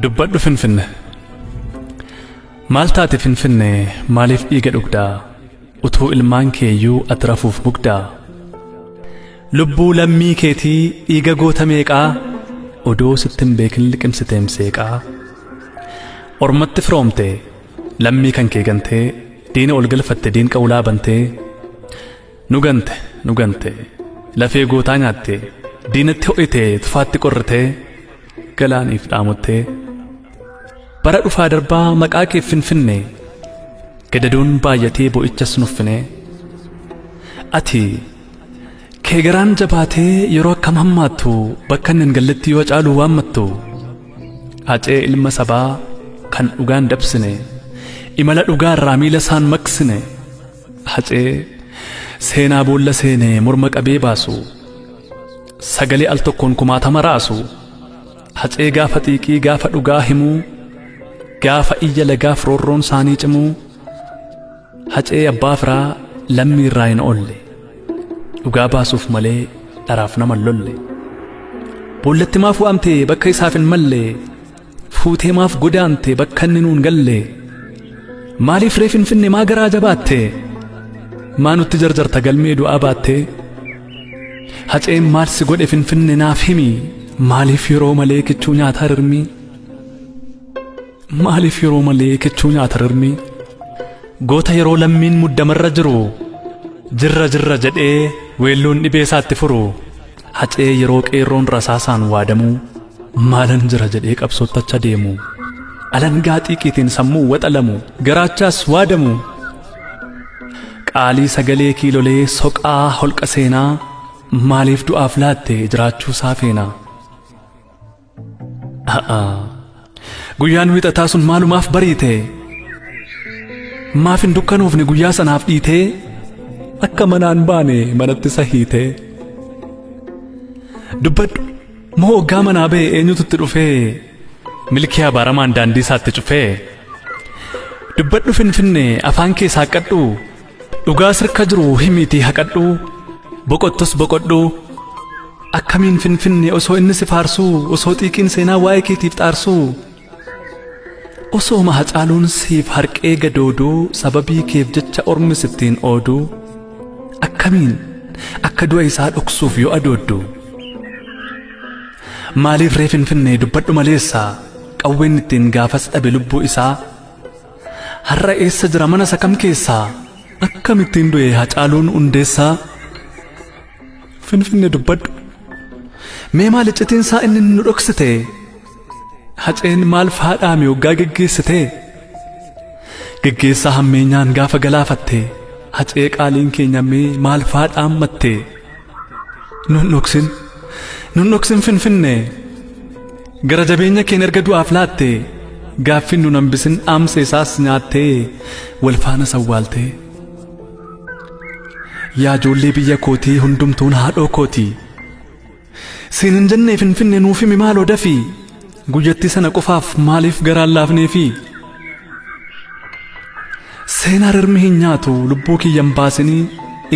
Dubbadhu Finfinne. Maal taate Finfinne maaliif dhiiga dhugdaa? Utuu ilmaan keeyyuu ati rafuuf bugdaa? Lubbuu lammii keetii dhiiga goota meeqaa? Odoo sittin beekin liqimsiteem seeqaa? Ormatti firoomte lammii kan kee gantee diina ol galfatte diin qawlaa bantee nu gante lafee gootaa nyaatte diinatti ho'ite tufaatti qorrite galaaniif dhaamottee bara dhufaa darbaa maqaa kee Finfinne gadaduun baay'atee bo'ichas nuffine ati kee garaan jabaatee yeroo akkam hammaattu bakka hin galletti yoo caaluu waammattu hacee ilma sabaa kan dhugaan dabsine imala dhugaa irraa miila isaan maqsine hacee seenaa boolla seene morma qabee baasu sagalee al tokkoon kumaatama raasu hacee gaafa xiiqii gaafa dhugaa himuu gaafa iyya lagaaf roorroon isaanii cimuu hacee abbaa firaa lammii irraa hin oolle dhugaa baasuuf malee dharaaf nama lolle boollatti maaf waamte bakka isaaf hin malle fuutee maaf godaante bakka inni nuun galle maaliif ree Finfinne maa garaa jabaatte maa nutti jarjarta galmee du'aa baatte haceen maal si godhe Finfinne naaf himi maaliif yeroo malee kichuu nyaata rirmi maaliif yeroo malee kichuu nyaata rirmi goota yeroo lammiin muddamarra jiru jirra jedhee weelluun dhibee isaatti furu hacee yeroo qeerroon rasaasaan waadamu maalan jira jedhee qabsoottacha deemu alangaa xiiqiitiin sammuu waxalamu garaachaas waadamu qaalii sagalee kiilolee soqaa holqa seenaa maaliif du'aaf laatte jiraachuu saafeenaa guyyaan wiixataa sun maalumaaf bariite maaf hin dukkanuufne guyyaa sanaaf dhiitee akka manaan baane manatti sahiite dubbadhu moo hoggaa manaa ba'e eenyututti dhufee milkii abaaramaan daandii isaatti cufee dubbadhu Finfinne afaan kee saaqqadhu dhugaa sirka jiru himiitii haqadhu boqottus boqodhu akkamiin Finfinne osoo inni si faarsuu osoo xiiqiin seenaa waa'ee keetiif xaarsuu osoo Hacaaluun siif harqee gadooduu sababii keef jecha ormi sittiin ooduu akkamiin akka du'a isaa dhoksuuf yoo adooddu maaliif ree Finfinne dubbadhu maleessaa qawween ittiin gaafas dhabe lubbuu isaa har'a eessa jira mana isa kam keessaa akkamittiin du'e Hacaaluun hundeessaa Finfinne dubbadhu mee maal iccitiin isaa inni nu dhoksite haceen maal faadhaame waggaa geggeessite geggeessaa hammeenyaan gaafa galaafatte hacee qaaliin keenya mee maal faadhaammatte nun dhoksin Finfinne gara jabeenya keen erga du'aaf laatte gaaffin nun hambisin dhaamsa isaas nyaattee wal faana sawwaalte yaa ijoollee biyya kootii hundumtuun haadhoo kootii siin hin jennee Finfinne nuuf himi maaloo dafii guyyatti sana qofaaf maaliif garaan laafneefi seenaa rirmi hin nyaatu lubbuu kiyyan baasinii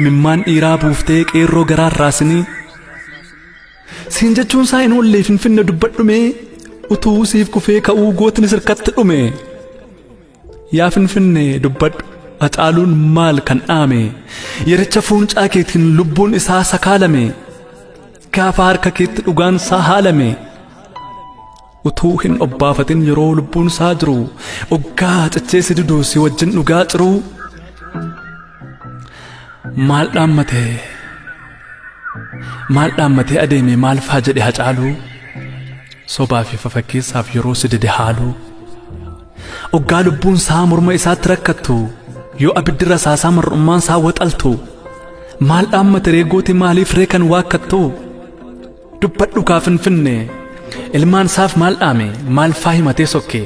imimmaan dhiiraa buuftee qeerroo garaan raasinii siin jechuun isaa hin oolle Finfinne dubbadhume utuu siif kufee ka'uu gootni sirkatti dhume yaa Finfinne dubbadhu Hacaaluun maal kan dhaame yericha fuuncaa keetiin lubbuun isaa sakaalame gaafa harka keetti dhugaan isaa haalame utuu hin obbaafatin yeroo lubbuun isaa jiru oggaa cicceessi diduu si wajjin dhugaa ciru maal dhaammatee adeeme maal faa jedhe Hacaaluu sobaa fi fafakkeessaaf yeroo si dide haaluu oggaa lubbuun isaa morma isaatti rakkattu yoo abiddi rasaasaa mar'ummaan isaa waxaltu maal dhaammate reegooti maaliif ree kan waakkattu dubbadhu kaa Finfinne ilmaan isaaf maal dhaame maal faa himatee sokkee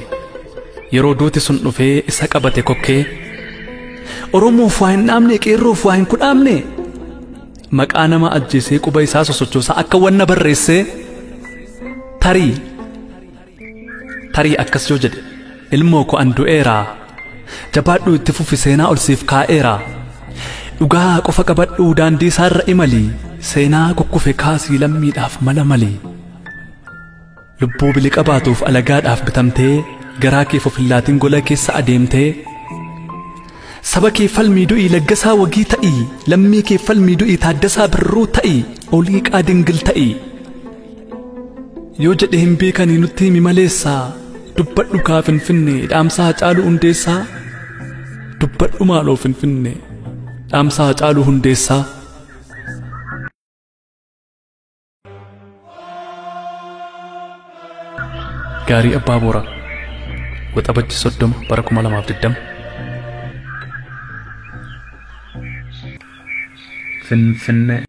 yeroo duuti sun dhufee isa qabate kokkee Oromoof waa hin dhaamne qeerroof waa hin kudhaamne maqaa nama ajjeesee quba isaa sosochoosaa akka wanna barreessee tarii akkas yoo jedhe ilmoo ko an du'eeraa jabaadhu itti fufi seenaa ol siif kaa'eera dhugaa qofa qabadhu daandii isaarra imali seenaa kukkufe kaasii lammiidhaaf mala malii lubbuu biliqa baatuuf alagaadhaaf bitamtee garaa kee fofillaatiin gola keessa adeemtee saba kee falmii du'ii laggasaa wagii ta'ii lammii kee falmii du'ii taaddasaa birruu ta'ii oliiqaa dingil ta'ii yoo jedhe hin beekanii nutti himi maleessaa dubbadhu kaa Finfinnee dhaamsa Haacaaluu Hundeessaa dubbadhu maaloo Finfinnee dhaamsa Haacaaluu Hundeessaa. Gaarii Abbaa Booraa Waxabajji 30 bara 2020 Finfinnee.